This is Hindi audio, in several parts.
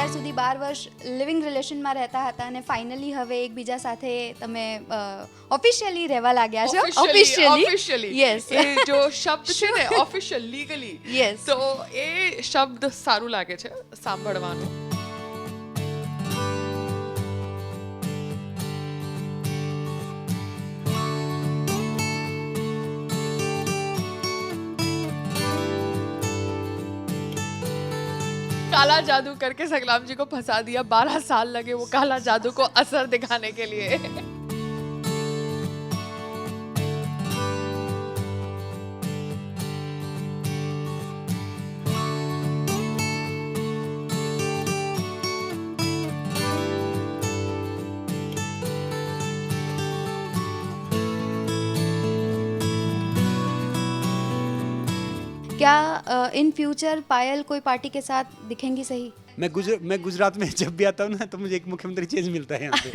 અત્યાર સુધી 12 વર્ષ લિવિંગ રિલેશનમાં રહેતા હતા અને ફાઇનલી હવે એકબીજા સાથે તમે ઓફિશિયલી રહેવા લાગ્યા છો. ઓફિશિયલી યસ એ જો શબ્દ છે ને ઓફિશિયલ લીગલી Yes. તો એ શબ્દ સારું લાગે છે સાંભળવાનું. काला जादू करके संग्राम जी को फंसा दिया, 12 साल लगे वो काला जादू को असर दिखाने के लिए. क्या इन फ्यूचर पायल कोई पार्टी के साथ दिखेंगी सही? मैं गुजरात में जब भी आता हूँ ना तो मुझे एक मुख्यमंत्री चेंज मिलता है यहाँ पे.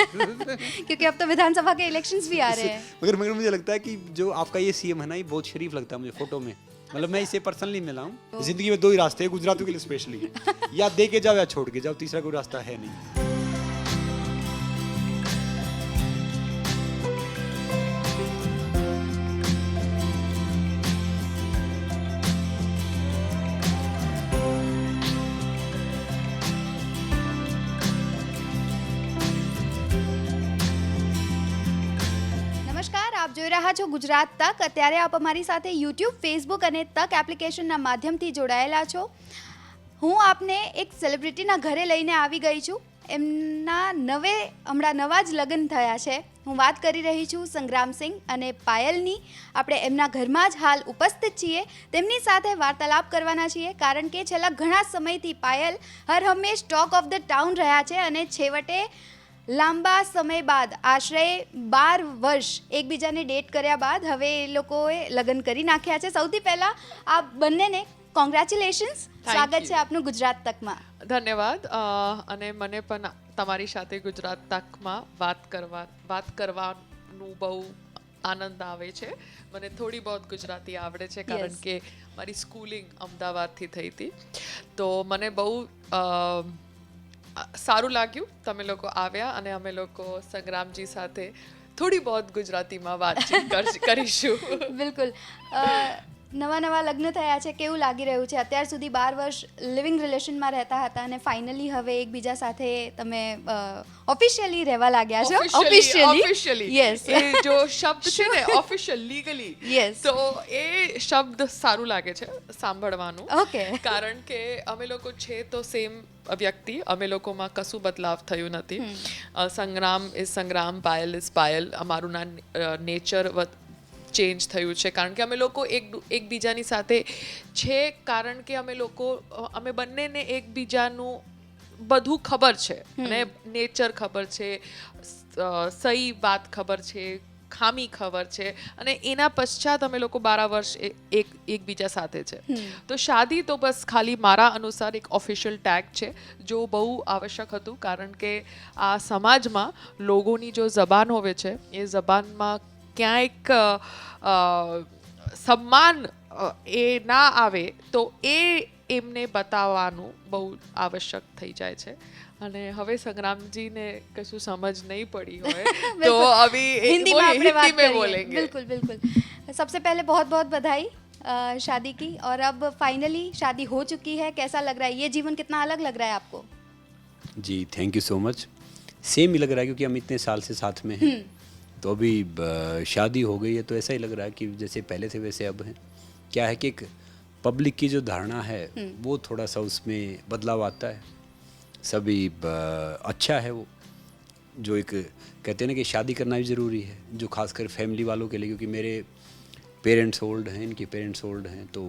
क्योंकि अब तो विधानसभा के इलेक्शंस भी आ रहे हैं. मगर मुझे लगता है कि जो आपका ये सीएम है ना, ये बहुत शरीफ लगता है मुझे फोटो में. मतलब मैं इसे पर्सनली मिला हूँ. जिंदगी में 2 ही रास्ते हैं गुजरातियों के लिए स्पेशली, या दे के जाओ या छोड़ के जाओ, तीसरा कोई रास्ता है नहीं. નમસ્કાર, આપ જોઈ રહ્યા છો ગુજરાત તક. અત્યારે આપ અમારી સાથે યુટ્યુબ, ફેસબુક અને તક એપ્લિકેશનના માધ્યમથી જોડાયેલા છો. હું આપને એક સેલિબ્રિટીના ઘરે લઈને આવી ગઈ છું. એમના હમણાં નવા જ લગ્ન થયા છે. હું વાત કરી રહી છું સંગ્રામસિંહ અને પાયલની. આપણે એમના ઘરમાં જ હાલ ઉપસ્થિત છીએ. તેમની સાથે વાર્તાલાપ કરવાના છીએ, કારણ કે છેલ્લા ઘણા સમયથી પાયલ હર હંમેશ ટોક ઓફ ધ ટાઉન રહ્યા છે અને છેવટે લાંબા સમય બાદ આશરે 12 વર્ષ એકબીજાને ડેટ કર્યા બાદ હવે એ લોકોએ લગ્ન કરી નાખ્યા છે. સૌથી પહેલાં આ બંનેને કોંગ્રેચ્યુલેશન્સ. સ્વાગત છે આપનું ગુજરાત તકમાં. ધન્યવાદ. અને મને પણ તમારી સાથે ગુજરાત તકમાં વાત કરવાનું બહુ આનંદ આવે છે. મને થોડી બહુ ગુજરાતી આવડે છે, કારણ કે મારી સ્કૂલિંગ અમદાવાદથી થઈ હતી. તો મને બહુ સારું લાગ્યું તમે લોકો આવ્યા, અને અમે લોકો સંગ્રામજી સાથે થોડી બહુ ગુજરાતીમાં વાતચીત કરીશું. બિલકુલ. નવા લગ્ન થયા છે, કેવું લાગી રહ્યું છે? અત્યાર સુધી 12 વર્ષ લિવિંગ રિલેશનમાં રહેતા હતા અને ફાઇનલી હવે એકબીજા સાથે તમે ઓફિશિયલી રહેવા લાગ્યા છો. ઓફિશિયલી યસ એ જો શબ્દ છે ને ઓફિશિયલ લીગલી યસ તો એ શબ્દ સારું લાગે છે સાંભળવાનું. ઓકે. કારણ કે અમે લોકો છે તો સેમ વ્યક્તિ, અમે લોકોમાં કશું બદલાવ થયું નથી. સંગ્રામ ઇઝ સંગ્રામ, પાયલ ઇઝ પાયલ. અમારું નેચર ચેન્જ થયું છે, કારણ કે અમે લોકો એકબીજાની સાથે છે, કારણ કે અમે બંનેને એકબીજાનું બધું ખબર છે, અને નેચર ખબર છે, સહી વાત ખબર છે, ખામી ખબર છે, અને એના પશ્ચાત અમે લોકો 12 વર્ષ એકબીજા સાથે છે. તો શાદી તો બસ ખાલી મારા અનુસાર એક ઓફિશિયલ ટેગ છે, જો બહુ આવશ્યક હતું, કારણ કે આ સમાજમાં લોકોની જો જબાન હોવે છે, એ જબાનમાં ક્યાંક સન્માન એ ના આવે તો એ એમને બતાવવાનું બહુ આવશ્યક થઈ જાય છે. અને હવે સંગ્રામજીને કશું સમજ નહીં પડી હોય તો અભી हिंदी में आपने बात हिंदी में करी है. बोलेंगे. बिल्कुल. सबसे पहले बहुत बहुत बधाई शादी की. और अब फाइनली शादी हो चुकी है. कैसा लग रहा है? ये जीवन कितना अलग लग रहा है आपको? जी thank you so much. Same ही लग रहा है क्योंकि हम इतने साल से साथ में हैं. तो अभी शादी हो गई है तो ऐसा ही लग रहा है कि जैसे पहले थे वैसे अब हैं. क्या है कि एक पब्लिक की जो धारणा है वो थोड़ा सा उसमें बदलाव आता है. सभी अच्छा है वो, जो एक कहते हैं ना कि शादी करना भी ज़रूरी है, जो खासकर फैमिली वालों के लिए, क्योंकि मेरे पेरेंट्स ओल्ड हैं, इनके पेरेंट्स ओल्ड हैं. तो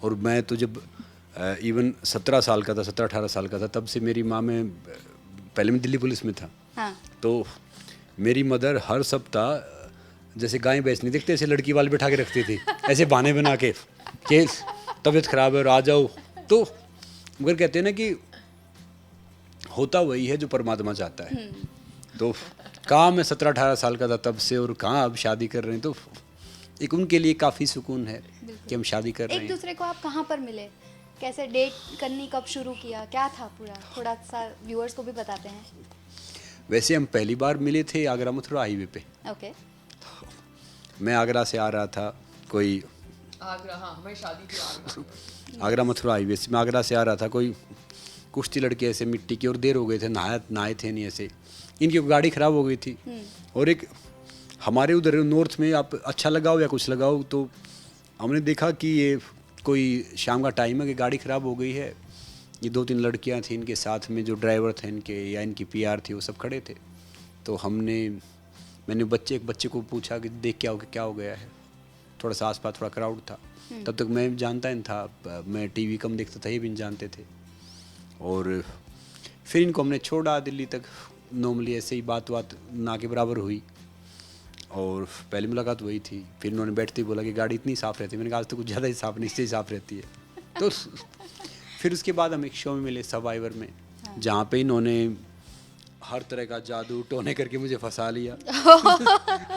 और मैं तो जब इवन 17 साल का था, 17-18 साल का था, तब से मेरी माँ में पहले मैं दिल्ली पुलिस में था. हाँ. तो मेरी मदर हर सप्ताह जैसे गाय भैंस नहीं देखते, ऐसे लड़की वाले बैठा के रखती थी, ऐसे बहाने बना के कि तबीयत ख़राब है और आ जाओ. तो मगर कहते हैं ना कि होता वही है जो परमात्मा चाहता है. तो कहाँ मैं 17-18 साल का था तब से, और कहाँ अब शादी कर रहे हैं. तो एक उनके लिए काफ़ी सुकून है कि हम शादी कर रहे हैं. एक दूसरे को आप कहाँ पर मिले? कैसे डेट करनी कब शुरू किया, क्या था पूरा, थोड़ा सा व्यूअर्स को भी बताते हैं। वैसे हम पहली बार मिले थे आगरा मथुरा हाईवे पे। ओके। मैं आगरा से आ रहा था, कोई आगरा, हाँ हमारी शादी थी आगरा। आगरा मथुरा हाईवे से मैं आगरा से आ रहा था, कोई कुश्ती लड़के ऐसे मिट्टी की, और देर हो गए थे, नहाए थे नहीं ऐसे, इनकी गाड़ी ख़राब हो गई थी। और एक हमारे उधर नॉर्थ में आप अच्छा लगाओ या कुछ लगाओ, तो हमने देखा कि ये कोई शाम का टाइम है कि गाड़ी ख़राब हो गई है। ये 2-3 लड़कियां थी इनके साथ में, जो ड्राइवर थे इनके या इनकी पीआर थी, वो सब खड़े थे। तो मैंने एक बच्चे को पूछा कि देख क्या हो गया है। थोड़ा सा आसपास थोड़ा क्राउड था, तब तक मैं जानता नहीं था, मैं टीवी कम देखता था, ये भी नहीं जानते थे। और फिर इनको हमने छोड़ा दिल्ली तक, नॉर्मली ऐसे ही बात ना के बराबर हुई, और पहली मुलाकात वही थी। फिर इन्होंने बैठते ही बोला कि गाड़ी इतनी साफ़ रहती है। मैंने कहा आज तो कुछ ज़्यादा ही साफ़ नहीं, इससे ही साफ़ रहती है। तो फिर उसके बाद हम एक शो में मिले, सर्वाइवर में, जहाँ पे इन्होंने हर तरह का जादू टोने करके मुझे फंसा लिया।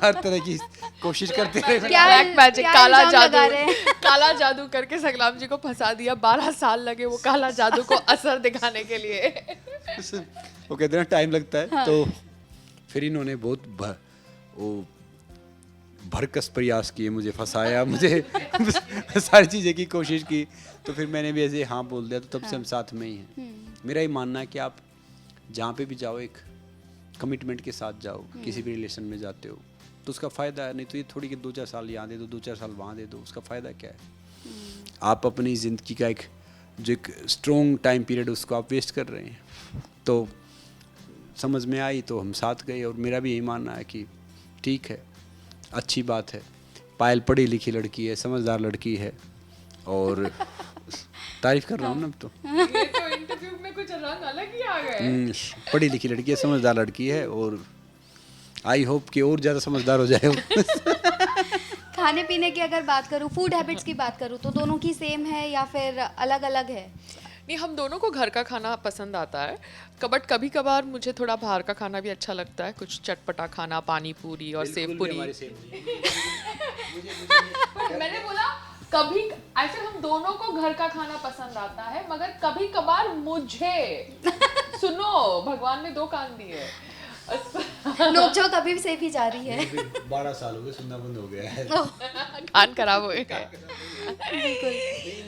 हर तरह की कोशिश करते रहे। क्या ब्लैक मैजिक, क्या काला इल्जाम लगा रहे जादू, हैं? काला जादू करके संग्राम जी को फंसा दिया। 12 साल लगे वो काला जादू को असर दिखाने के लिए। वो कहते हैं टाइम लगता है। हाँ। तो फिर इन्होंने बहुत भरकस प्रयास किए, मुझे फंसाया, मुझे सारी चीज़ें की कोशिश की। तो फिर मैंने भी ऐसे हाँ बोल दिया, तो तब से हम साथ में ही हैं। मेरा ये मानना है कि आप जहाँ पे भी जाओ एक कमिटमेंट के साथ जाओ, किसी भी रिलेशन में जाते हो तो उसका फ़ायदा है। नहीं तो ये थोड़ी कि 2-4 साल यहाँ दे दो, 2-4 साल वहाँ दे दो, उसका फ़ायदा क्या है। आप अपनी ज़िंदगी का एक स्ट्रॉन्ग टाइम पीरियड उसको आप वेस्ट कर रहे हैं। तो समझ में आई तो हम साथ गए, और मेरा भी यही मानना है कि ठीक है, अच्छी बात है। पायल पढ़ी लिखी लड़की है, समझदार लड़की है, और तारीफ कर रहा हूँ ना अब तो। ये तो इंटरव्यू में कुछ रंग अलग ही आ गए। पढ़ी लिखी लड़की है, समझदार लड़की है, और आई होप कि और ज़्यादा समझदार हो जाए वो। खाने पीने की अगर बात करूँ, फूड हैबिट्स की बात करूँ, तो दोनों की सेम है या फिर अलग अलग है? नहीं, हम दोनों को घर का खाना पसंद आता है, बट कभी कभार मुझे थोड़ा बाहर का खाना भी अच्छा लगता है, कुछ चटपटा खाना, पानी पूरी और सेव पूरी। मैंने बोला कभी ऐसे हम दोनों को घर का खाना पसंद आता है, मगर कभी कभार मुझे सुनो, भगवान ने 2 कान दिए। नोकझोंक अभी से भी जारी है। 12 साल हो गए, सुनना बंद हो गया है। कान खराब हुए हैं।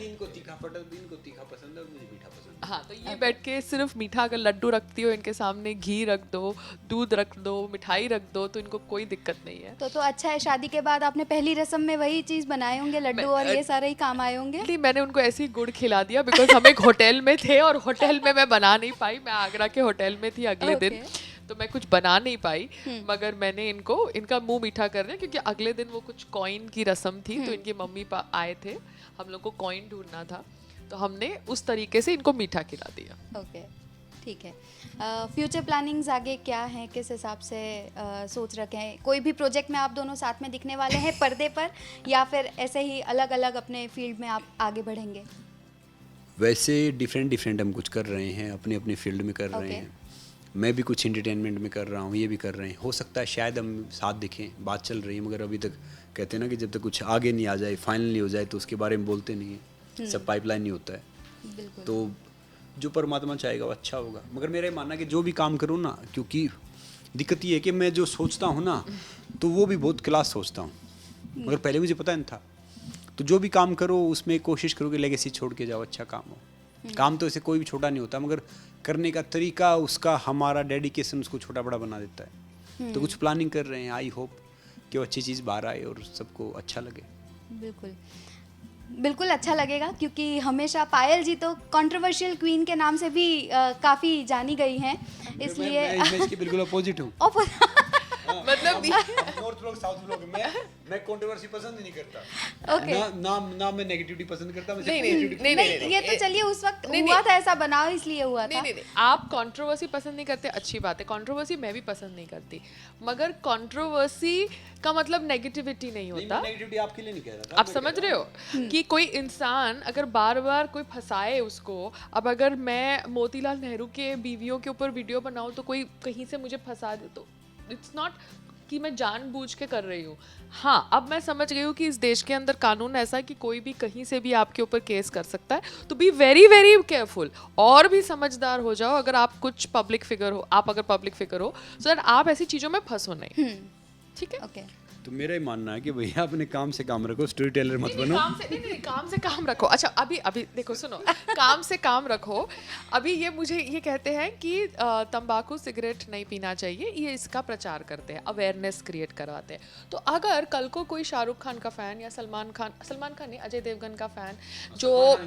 इनको तीखा पसंद है, मुझे मीठा पसंद है। हाँ, तो ये बैठ के सिर्फ मीठा, अगर लड्डू रखती हो इनके सामने, घी रख दो, दूध रख दो, मिठाई रख दो, तो इनको कोई दिक्कत नहीं है। तो अच्छा है, शादी के बाद आपने पहली रस्म में वही चीज बनाए होंगे, लड्डू, और ये सारे ही काम आए होंगे। नहीं, मैंने उनको ऐसे ही गुड़ खिला दिया, बिकॉज हम एक होटल में थे और होटल में मैं बना नहीं पाई। मैं आगरा के होटल में थी अगले दिन, तो मैं कुछ बना नहीं पाई, मगर मैंने इनका मुंह मीठा कर दिया, क्योंकि अगले दिन वो कुछ कॉइन की रस्म थी, तो इनके मम्मी आए थे, हम लोग को कॉइन ढूंढना था, तो हमने उस तरीके से इनको मीठा खिला दिया। ओके, ठीक है। फ्यूचर प्लानिंग्स आगे क्या हैं, किस हिसाब से सोच रखे हैं? कोई भी प्रोजेक्ट में आप दोनों साथ में दिखने वाले हैं पर्दे पर, या फिर ऐसे ही अलग अलग अपने फील्ड में आप आगे बढ़ेंगे? वैसे डिफरेंट हम कुछ कर रहे हैं, अपने अपने फील्ड में कर रहे हैं। मैं भी कुछ एंटरटेनमेंट में कर रहा हूँ, ये भी कर रहे हैं। हो सकता है शायद हम साथ दिखें, बात चल रही है, मगर अभी तक कहते हैं ना कि जब तक कुछ आगे नहीं आ जाए, फाइनल नहीं हो जाए, तो उसके बारे में बोलते नहीं है। सब पाइपलाइन नहीं होता है। बिल्कुल। तो जो परमात्मा चाहेगा वो अच्छा होगा। मगर मेरा ये मानना है कि जो भी काम करूँ ना, क्योंकि दिक्कत ये है कि मैं जो सोचता हूँ ना, तो वो भी बहुत क्लास सोचता हूँ, मगर पहले मुझे पता नहीं था। तो जो भी काम करो उसमें कोशिश करो कि लेगेसी छोड़ के जाओ, अच्छा काम हो। काम तो ऐसे कोई भी छोटा नहीं होता, मगर करने का तरीका, उसका हमारा डेडिकेशन उसको छोटा बड़ा बना देता है। तो कुछ प्लानिंग कर रहे हैं, आई होप कि वो अच्छी चीज़ बाहर आए और सबको अच्छा लगे। बिल्कुल बिल्कुल अच्छा लगेगा, क्योंकि हमेशा पायल जी तो कंट्रोवर्शियल क्वीन के नाम से भी काफ़ी जानी गई हैं, इसलिए मैं इसके बिल्कुल अपोजिट हूँ। मतलब नॉर्थ लोग, साउथ लोग, मैं कंट्रोवर्सी पसंद ही नहीं करता। ओके। ना मैं नेगेटिविटी पसंद करता। नहीं, ये तो चलिए उस वक्त हुआ था, ऐसा बनाव इसलिए हुआ था। नहीं, आप कंट्रोवर्सी पसंद नहीं करते, अच्छी बात है। कंट्रोवर्सी मैं भी पसंद नहीं करती, मगर कंट्रोवर्सी का मतलब नेगेटिविटी नहीं होता। नेगेटिविटी आपके लिए नहीं कह रहा था। आप समझ रहे हो कि कोई इंसान अगर बार बार कोई फंसाए उसको, अब अगर मैं मोतीलाल नेहरू के बीवियों के ऊपर वीडियो बनाऊं, तो कोई कहीं से मुझे फंसा दे, तो इट्स नॉट कि मैं जानबूझ के कर रही हूँ। हाँ, अब मैं समझ गई हूँ कि इस देश के अंदर कानून ऐसा है कि कोई भी कहीं से भी आपके ऊपर केस कर सकता है, तो बी वेरी वेरी केयरफुल और भी समझदार हो जाओ अगर आप कुछ पब्लिक फिगर हो, आप अगर पब्लिक फिगर हो, सो दैट आप ऐसी चीज़ों में फंसो नहीं। ठीक है? ओके। तो मेरा ही मानना है कि भैया अपने काम से काम रखो, स्टोरी टेलर मत बनो। काम से काम रखो। अच्छा, अभी अभी देखो, सुनो, काम से काम रखो। अभी ये मुझे ये कहते हैं कि तंबाकू सिगरेट नहीं पीना चाहिए, ये इसका प्रचार करते हैं, अवेयरनेस क्रिएट कराते हैं। तो अगर कल को कोई शाहरुख खान का फैन या सलमान खान नहीं, अजय देवगन का फैन जो,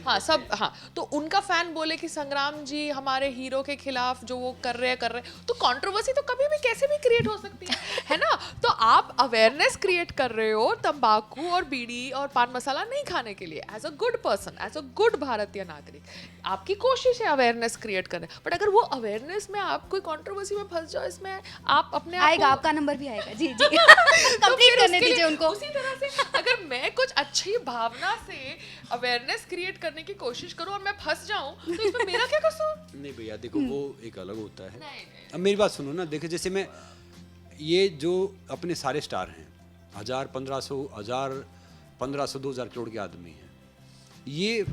हाँ सब, हाँ, तो उनका फैन बोले कि संग्राम जी हमारे हीरो के खिलाफ जो वो कर रहे हैं, तो कंट्रोवर्सी तो कभी भी कैसे भी क्रिएट हो सकती है ना? तो आप अवेयरनेस क्रिएट कर रहे हो तंबाकू और बीड़ी और पान मसाला नहीं खाने के लिए, as a good person, as a good भारतीय नागरिक आपकी कोशिश है अवेयरनेस क्रिएट करने। बट अगर वो अवेयरनेस में आप कोई कंट्रोवर्सी में फंस जाओ, इसमें आप अपने आएगा, आपका नंबर भी आएगा। जी जी कंप्लीट करने दीजिए उनको। उसी तरह से अगर मैं कुछ अच्छी भावना से अवेयरनेस क्रिएट करने की कोशिश करूं और मैं फंस जाऊं, तो इसमें मेरा क्या कसूर? नहीं भैया देखो, वो एक अलग होता है। नहीं। अब मेरी बात सुनो ना, देखो जैसे मैं, ये जो अपने सारे स्टार हैं, 1000 1500 2000 करोड़ के आदमी हैं, ये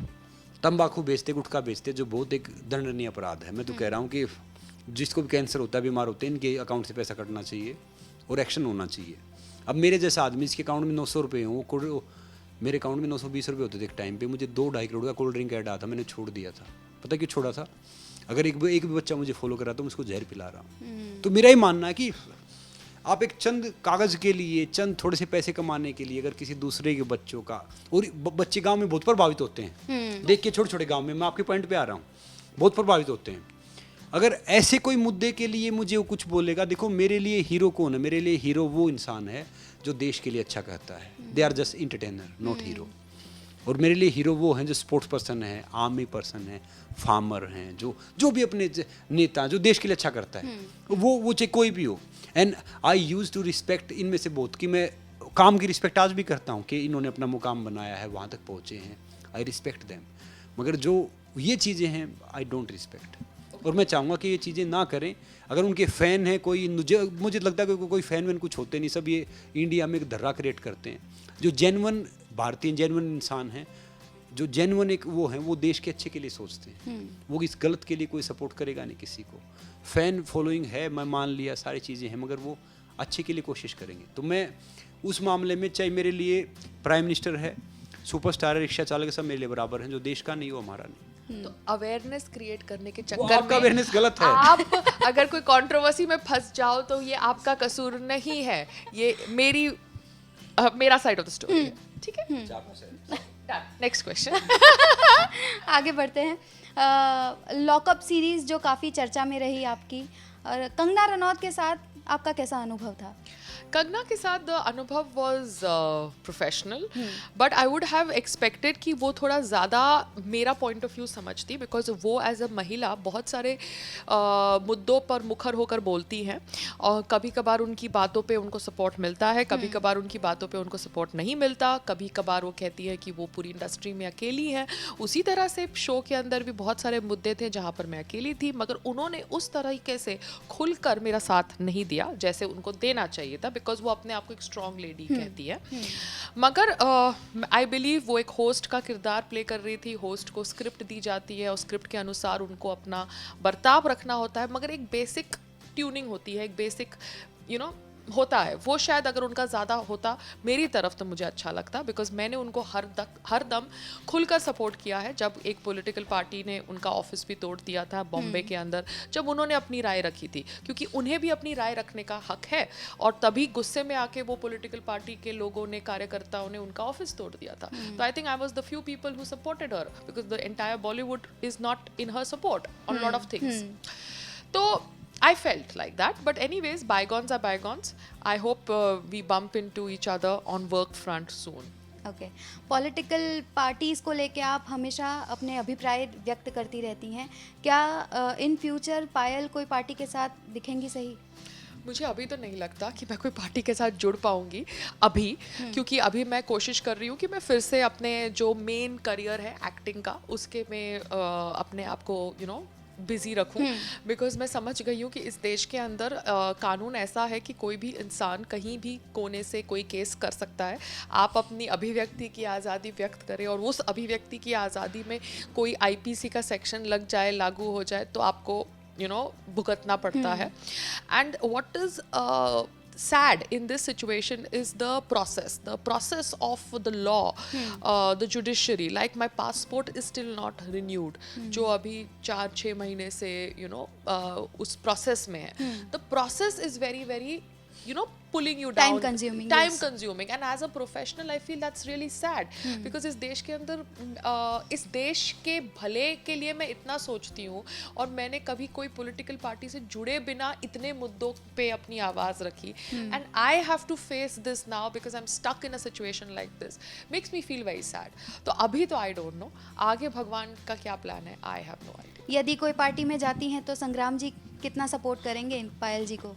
तंबाकू बेचते, गुटखा बेचते, जो बहुत एक दंडनीय अपराध है। मैं तो कह रहा हूँ कि जिसको भी कैंसर होता है, बीमार होते हैं, इनके अकाउंट से पैसा कटना चाहिए और एक्शन होना चाहिए। अब मेरे जैसा आदमी जिसके अकाउंट में 900 रुपये हों, मेरे अकाउंट में 920 रुपये होते थे एक टाइम पे, मुझे 2-2.5 करोड़ का कोल्ड ड्रिंक ऐड आता था, मैंने छोड़ दिया था। पता क्यों छोड़ा था? अगर एक भी बच्चा मुझे फॉलो कर रहा तो मैं उसको जहर पिला रहा हूँ। तो मेरा ही मानना है कि आप एक चंद कागज़ के लिए, चंद थोड़े से पैसे कमाने के लिए अगर किसी दूसरे के बच्चों का, और बच्चे गांव में बहुत प्रभावित होते हैं, देख के छोटे छोटे गांव में, मैं आपके पॉइंट पे आ रहा हूँ, बहुत प्रभावित होते हैं। अगर ऐसे कोई मुद्दे के लिए मुझे वो कुछ बोलेगा, देखो मेरे लिए हीरो कौन है? मेरे लिए हीरो वो इंसान है जो देश के लिए अच्छा कहता है। They are just entertainer, not hero. और मेरे लिए हीरो वो हैं जो स्पोर्ट्स पर्सन है, आर्मी पर्सन है, फार्मर हैं, जो भी अपने नेता जो देश के लिए अच्छा करता है, वो चाहे कोई भी हो। And I use to respect इनमें से बहुत, कि मैं काम की रिस्पेक्ट आज भी करता हूँ कि इन्होंने अपना मुकाम बनाया है, वहाँ तक पहुँचे हैं, आई रिस्पेक्ट देम। मगर जो ये चीज़ें हैं, आई डोंट रिस्पेक्ट। और मैं चाहूँगा कि ये चीज़ें ना करें। अगर उनके फ़ैन हैं कोई, मुझे लगता है कि कोई फ़ैन वैन कुछ होते नहीं, सब ये इंडिया में एक धर्रा क्रिएट करते हैं। जो जेन्युइन भारतीय, जेन्युइन इंसान हैं, जो जेन्युइन एक वो हैं, वो देश के अच्छे के लिए सोचते हैं। वो इस गलत के लिए कोई सपोर्ट करेगा नहीं किसी को। फ़ैन फॉलोइंग है, मैं मान लिया, सारी चीज़ें हैं, मगर वो अच्छे के लिए कोशिश करेंगे। तो मैं उस मामले में, चाहे मेरे लिए प्राइम मिनिस्टर है, सुपरस्टार है, रिक्शा चालक, सब मेरे लिए बराबर हैं। जो देश का नहीं वो हमारा नहीं। तो अवेयरनेस क्रिएट करने के वो चक्कर आपका में अवेयरनेस गलत है। आप अगर कोई कंट्रोवर्सी में फंस जाओ तो ये आपका कसूर नहीं है, ये मेरा साइड ऑफ द स्टोरी है। ठीक है, नेक्स्ट क्वेश्चन। आगे बढ़ते हैं। लॉकअप सीरीज जो काफ़ी चर्चा में रही आपकी, और कंगना रनौत के साथ आपका कैसा अनुभव था? कंगना के साथ द अनुभव was professional, but I would have expected कि वो थोड़ा ज़्यादा मेरा पॉइंट ऑफ व्यू समझती, बिकॉज वो एज अ महिला बहुत सारे मुद्दों पर मुखर होकर बोलती हैं, और कभी कभार उनकी बातों पे उनको सपोर्ट मिलता है, कभी कभार उनकी बातों पे उनको सपोर्ट नहीं मिलता, कभी कभार वो कहती है कि वो पूरी इंडस्ट्री में अकेली है। उसी तरह से शो के अंदर भी बहुत सारे मुद्दे थे जहाँ पर मैं अकेली थी, मगर उन्होंने उस तरीके से खुलकर मेरा साथ नहीं दिया जैसे उनको देना चाहिए था, बिकॉज वो अपने आप को एक स्ट्रॉन्ग लेडी कहती है। मगर आई बिलीव वो एक होस्ट का किरदार प्ले कर रही थी। होस्ट को स्क्रिप्ट दी जाती है और स्क्रिप्ट के अनुसार उनको अपना बर्ताव रखना होता है, मगर एक बेसिक ट्यूनिंग होती है, एक बेसिक होता है। वो शायद अगर उनका ज़्यादा होता मेरी तरफ तो मुझे अच्छा लगता, बिकॉज मैंने उनको हर दम खुलकर सपोर्ट किया है। जब एक पॉलिटिकल पार्टी ने उनका ऑफिस भी तोड़ दिया था बॉम्बे के अंदर, जब उन्होंने अपनी राय रखी थी, क्योंकि उन्हें भी अपनी राय रखने का हक है, और तभी गुस्से में आके वो पॉलिटिकल पार्टी के लोगों ने, कार्यकर्ताओं ने उनका ऑफिस तोड़ दिया था। तो I think I was the few people who supported her, because the entire Bollywood is not in her support on lot of things. तो I felt like that, but anyways, bygones are bygones. I hope we bump into each other on work front soon. Okay, political parties को लेके आप हमेशा अपने अभिप्राय व्यक्त करती रहती हैं। क्या इन फ्यूचर पायल कोई पार्टी के साथ दिखेंगी? सही, मुझे अभी तो नहीं लगता कि मैं कोई पार्टी के साथ जुड़ पाऊंगी अभी, क्योंकि अभी मैं कोशिश कर रही हूँ कि मैं फिर से अपने जो मेन करियर है एक्टिंग का, उसके में अपने आप को बिजी रखूं, बिकॉज मैं समझ गई हूँ कि इस देश के अंदर कानून ऐसा है कि कोई भी इंसान कहीं भी कोने से कोई केस कर सकता है। आप अपनी अभिव्यक्ति की आज़ादी व्यक्त करें और उस अभिव्यक्ति की आज़ादी में कोई आईपीसी का सेक्शन लग जाए, लागू हो जाए, तो आपको भुगतना पड़ता है। And what is sad in this situation is the process of the law, the judiciary. Like my passport is still not renewed, जो अभी 4-6 महीने से उस process में है। The process is very very pulling you down, time consuming, and as a professional I feel that's really sad, because इस देश के अंदर इस देश के भले के लिए मैं इतना सोचती हूँ, और मैंने कभी कोई पॉलिटिकल पार्टी से जुड़े बिना इतने मुद्दों पे अपनी आवाज़ रखी, and I have to face this now because I'm stuck in a situation like this. Makes me feel very sad. तो अभी तो I don't know, आगे भगवान का क्या प्लान है, I have no idea. यदि कोई पार्टी में जाती हैं तो संग्राम जी कितना सपोर्ट करेंगे पायल जी को?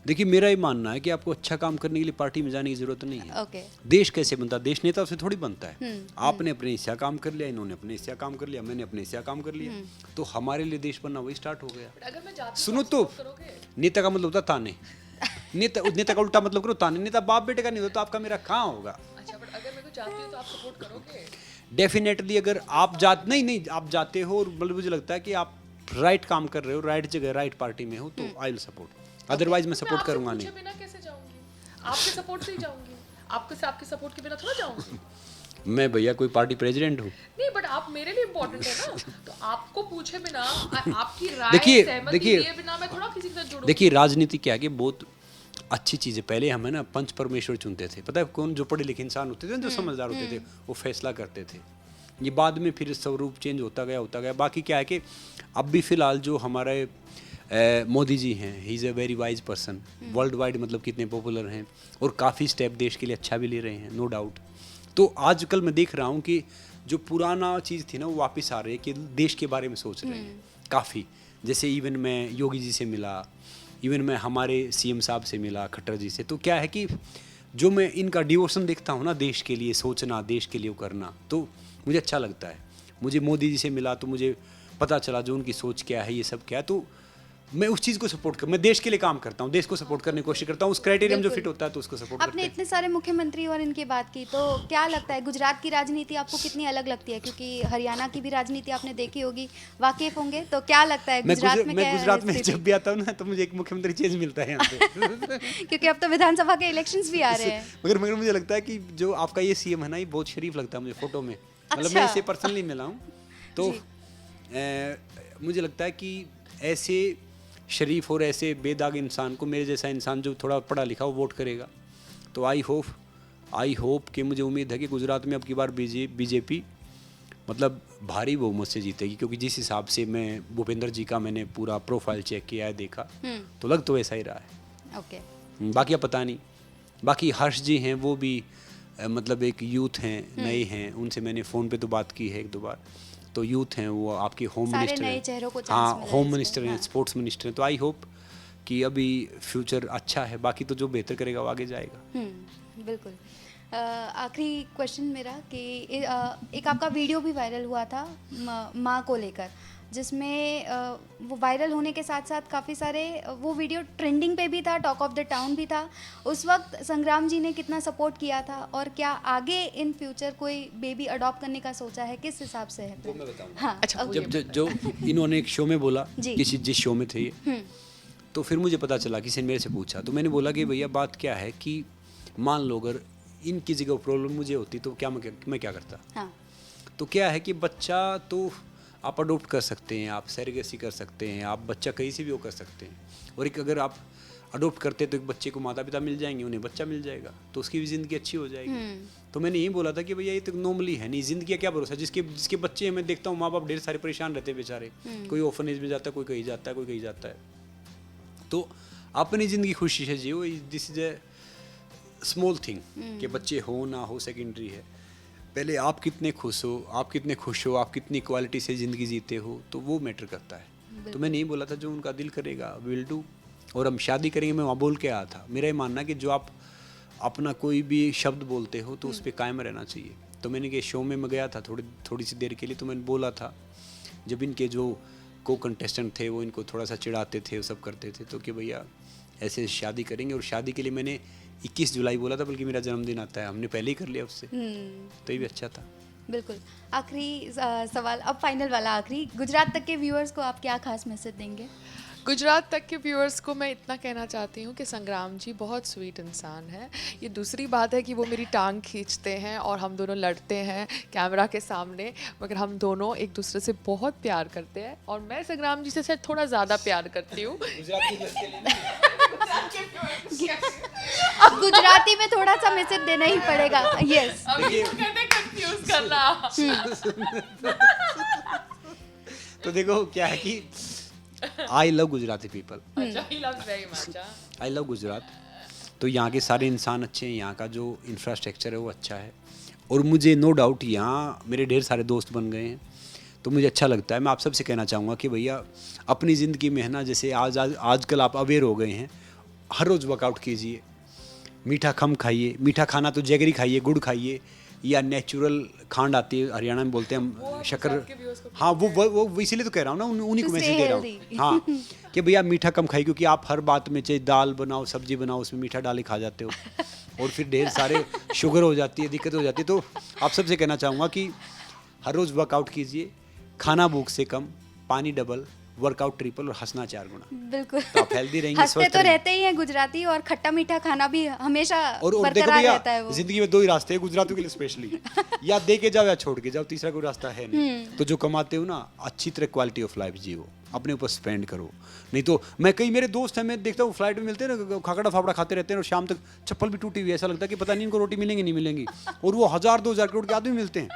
देखिए, मेरा ये मानना है कि आपको अच्छा काम करने के लिए पार्टी में जाने की जरूरत नहीं है। ओके। देश कैसे बनता है? देश नेता से थोड़ी बनता है। आपने अपने हिस्सा काम कर लिया, इन्होंने अपने हिस्सा काम कर लिया, मैंने अपने हिस्सा काम कर लिया, तो हमारे लिए देश बनना वही स्टार्ट हो गया। अगर मैं जाती सुनो तो, नेता का मतलब होता ताने। नेता का उल्टा मतलब करो ताने। नेता बाप बेटे का नहीं होता, तो आपका मेरा कहाँ होगा? अच्छा, बट अगर मैं जाती हूँ तो आप सपोर्ट करोगे? डेफिनेटली, अगर आप नहीं आप जाते हो और मतलब मुझे लगता है कि आप राइट काम कर रहे हो, राइट जगह, राइट पार्टी में हो, तो आई विल सपोर्ट। अदरवाइज मैं सपोर्ट करूंगा नहीं। बिना कैसे जाऊंगी? आपके सपोर्ट से ही जाऊंगी। आपके सपोर्ट के बिना थोड़ा जाऊंगी। मैं भैया कोई पार्टी प्रेसिडेंट हूँ? नहीं, बट आप मेरे लिए इम्पोर्टेंट है ना, तो आपको पूछे बिना, आपकी राय देखिए लिए बिना मैं थोड़ा किसी के साथ जुड़ूंगी। देखिए, राजनीति क्या है कि बहुत अच्छी चीज़ है। पहले हमें ना पंच परमेश्वर चुनते थे, पता है कौन? जो पढ़े लिखे इंसान होते थे, जो समझदार होते थे, वो फैसला करते थे। ये बाद में फिर स्वरूप चेंज होता गया। बाकी क्या है कि अब भी फिलहाल जो हमारे मोदी जी हैं, he is a very wise person. World wide मतलब कितने पॉपुलर हैं, और काफ़ी स्टेप देश के लिए अच्छा भी ले रहे हैं, नो डाउट। तो आजकल मैं देख रहा हूँ कि जो पुराना चीज़ थी ना, वो वापस आ रही है कि देश के बारे में सोच रहे हैं काफ़ी। जैसे इवन मैं योगी जी से मिला, इवन मैं हमारे सीएम साहब से मिला, खट्टर जी से। तो क्या है कि जो मैं इनका डिवोशन देखता हूँ ना, देश के लिए सोचना, देश के लिए वो करना, तो मुझे अच्छा लगता है। मुझे मोदी जी से मिला तो मुझे पता चला जो उनकी सोच क्या है, ये सब क्या है, तो मैं उस चीज़ को सपोर्ट कर, मैं देश के लिए काम करता हूँ, देश को सपोर्ट करने की कोशिश करता हूँ, उस क्राइटेरिया में जो फिट होता है तो उसको सपोर्ट। आपने इतने सारे मुख्यमंत्री और इनकी बात की, तो क्या लगता है गुजरात की राजनीति आपको कितनी अलग लगती है? क्योंकि हरियाणा की भी राजनीति आपने देखी होगी, वाकिफ होंगे, तो क्या लगता है गुजरात में? मैं गुजरात में जब भी आता हूँ ना, तो मुझे एक मुख्यमंत्री चेंज मिलता है यहाँ पे। क्योंकि अब तो विधानसभा के इलेक्शंस भी आ रहे हैं। मगर मुझे लगता है कि जो आपका ये सीएम है ना, ये बहुत शरीफ लगता है मुझे फोटो में। मतलब मैं इसे पर्सनली मिला हूँ, तो मुझे लगता है कि ऐसे शरीफ और ऐसे बेदाग इंसान को, मेरे जैसा इंसान जो थोड़ा पढ़ा लिखा वो वोट करेगा। तो आई होप कि मुझे उम्मीद है कि गुजरात में अब की बार बीजेपी मतलब भारी बहुमत से जीतेगी, क्योंकि जिस हिसाब से मैं भूपेंद्र जी का मैंने पूरा प्रोफाइल चेक किया है, देखा, तो लग तो वैसा ही रहा है। ओके। बाकी अब पता नहीं। बाकी हर्ष जी हैं, वो भी मतलब एक यूथ हैं, नए हैं, उनसे मैंने फ़ोन पे तो बात की है 1-2 बार। तो यूथ हैं, वो आपके होम मिनिस्टर हैं। हाँ, होम मिनिस्टर हैं, स्पोर्ट्स मिनिस्टर हैं। तो आई होप कि अभी फ्यूचर अच्छा है, बाकी तो जो बेहतर करेगा वो आगे जाएगा। बिल्कुल। आखिरी क्वेश्चन मेरा कि एक आपका वीडियो भी वायरल हुआ था माँ को लेकर, जिसमें वो वायरल होने के साथ साथ काफ़ी सारे वो वीडियो ट्रेंडिंग पे भी था, टॉक ऑफ द टाउन भी था। उस वक्त संग्राम जी ने कितना सपोर्ट किया था, और क्या आगे इन फ्यूचर कोई बेबी अडॉप्ट करने का सोचा है, किस हिसाब से है? वो मैं बताऊंगा। हाँ, अच्छा, जो इन्होंने एक शो में बोला, जिस शो में थे ये, तो फिर मुझे पता चला, किसी ने मेरे से पूछा, तो मैंने बोला कि भैया बात क्या है कि मान लो अगर इनकी जगह प्रॉब्लम मुझे होती तो क्या मैं क्या करता। हाँ। तो क्या है कि बच्चा तो आप अडोप्ट कर सकते हैं, आप सेरेगेसी कर सकते हैं, आप बच्चा कहीं से भी वो कर सकते हैं, और एक अगर आप अडोप्ट करते तो एक बच्चे को माता पिता मिल जाएंगे, उन्हें बच्चा मिल जाएगा, तो उसकी भी ज़िंदगी अच्छी हो जाएगी। तो मैंने यही बोला था कि भैया ये तो नॉर्मली है नहीं, ज़िंदगी का क्या भरोसा। जिसके बच्चे मैं देखता हूँ, माँ बाप ढेर सारे परेशान रहते हैं बेचारे, कोई ऑर्फनेज में जाता है, कोई कहीं जाता है, कोई कहीं जाता है। तो अपनी ज़िंदगी खुशी से जियो, this is a small thing कि बच्चे हो ना हो सेकेंडरी है। पहले आप कितने खुश हो, आप कितनी क्वालिटी से ज़िंदगी जीते हो, तो वो मैटर करता है। तो मैं नहीं बोला था, जो उनका दिल करेगा विल डू, और हम शादी करेंगे। मैं वहाँ बोल के आया था, मेरा ये मानना कि जो आप अपना कोई भी शब्द बोलते हो तो उस पर कायम रहना चाहिए। तो मैंने के शो में मैं गया था थोड़ी सी देर के लिए, तो मैंने बोला था, जब इनके जो को कंटेस्टेंट थे वो इनको थोड़ा सा चिढ़ाते थे, वो सब करते थे, तो कि भैया ऐसे शादी करेंगे। और शादी के लिए मैंने 21 जुलाई बोला था, बल्कि मेरा जन्मदिन आता है, हमने पहले ही कर लिया उससे, तो ये भी अच्छा था। बिल्कुल। आखिरी सवाल, अब फाइनल वाला आखिरी, गुजरात तक के व्यूअर्स को आप क्या खास मैसेज देंगे? गुजरात तक के व्यूअर्स को मैं इतना कहना चाहती हूँ कि संग्राम जी बहुत स्वीट इंसान है। ये दूसरी बात है कि वो मेरी टांग खींचते हैं और हम दोनों लड़ते हैं कैमरा के सामने, मगर हम दोनों एक दूसरे से बहुत प्यार करते हैं और मैं संग्राम जी से शायद थोड़ा ज़्यादा प्यार करती हूँ। अब गुजराती में थोड़ा सा मैसेज देना ही पड़ेगा। यस, कंफ्यूज करना। तो देखो क्या है कि I love Gujarati people, I love Gujarat. तो यहाँ के सारे इंसान अच्छे हैं, यहाँ का जो इंफ्रास्ट्रक्चर है वो अच्छा है, और मुझे नो डाउट यहाँ मेरे ढेर सारे दोस्त बन गए हैं, तो मुझे अच्छा लगता है। मैं आप सबसे कहना चाहूँगा कि भैया अपनी ज़िंदगी में है ना, जैसे आजकल आप अवेयर हो गए हैं, हर रोज़ वर्कआउट कीजिए, मीठा कम खाइए, मीठा खाना तो जैगरी खाइए, गुड़ खाइए, या नेचुरल खांड आती है हरियाणा में बोलते हैं हम शक्कर, हाँ वो इसीलिए तो कह रहा हूँ ना, उन्हीं को मैसेज दे रहा हूँ, हाँ कि भैया मीठा कम खाइए, क्योंकि आप हर बात में चाहे दाल बनाओ सब्जी बनाओ उसमें मीठा डाल के खा जाते हो और फिर ढेर सारे शुगर हो जाती है, दिक्कत हो जाती है। तो आप सबसे कहना चाहूँगा कि हर रोज़ वर्कआउट कीजिए, खाना भूख से कम, पानी डबल, वर्कआउट ट्रिपल और हंसना 4 गुना। बिल्कुल, तो आप हेल्दी रहेंगे, हंसते स्वस्थ तो रहेंगे। रहते ही हैं गुजराती, और खट्टा मीठा खाना भी हमेशा और देखो बरकरार भैया, रहता है वो। जिंदगी में 2 ही रास्ते हैं गुजरातियों के लिए स्पेशली, या दे के जाओ या छोड़ के जाओ, तीसरा कोई रास्ता है नहीं। तो जो कमाते हो ना, अच्छी तरह क्वालिटी ऑफ लाइफ जियो, अपने ऊपर स्पेंड करो। नहीं तो मैं, कई मेरे दोस्त हैं, मैं देखता हूँ फ्लाइट में मिलते हैं ना, खाकड़ा फाफड़ा खाते रहते हैं और शाम तक चप्पल भी टूटी हुई है, ऐसा लगता है कि पता नहीं इनको रोटी मिलेंगी नहीं मिलेंगी, और वो 1000-2000 करोड़ के आदमी मिलते हैं।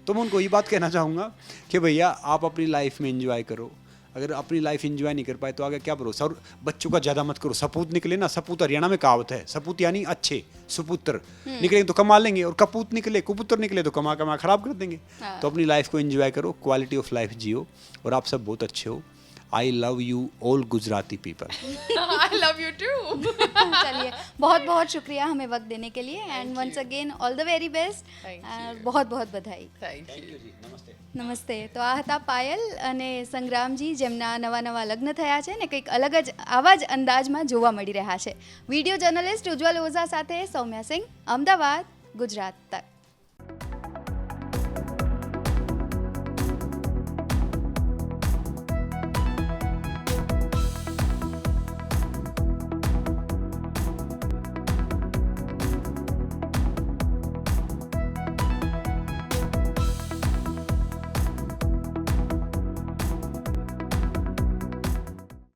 तो मैं उनको ये बात कहना चाहूँगा कि भैया आप अपनी लाइफ में एंजॉय करो, अगर अपनी लाइफ एंजॉय नहीं कर पाए तो आगे क्या भरोसा। और बच्चों का ज़्यादा मत करो, सपूत निकले ना, सपूत हरियाणा में कहावत है, सपूत यानी अच्छे, सुपुत्र निकलेंगे तो कमा लेंगे, और कपूत निकले, कुपुत्र निकले तो कमा कमा खराब कर देंगे। तो अपनी लाइफ को एंजॉय करो, क्वालिटी ऑफ लाइफ जियो, और आप सब बहुत अच्छे हो। I love you all Gujarati people. I love you too. चलिए, बहुत बहुत शुक्रिया हमें वक्त देने के लिए, and once again all the very best, बहुत बहुत બધાઈ। Thank you. નમસ્તે। તો આ હતા પાયલ અને સંગ્રામજી, જેમના નવા લગ્ન થયા છે ને કંઈક અલગ જ આવા જ અંદાજમાં જોવા મળી રહ્યા છે। વિડીયો જર્નલિસ્ટ ઉજ્જવલ ઓઝા સાથે સૌમ્યા સિંહ, અમદાવાદ, ગુજરાત તક।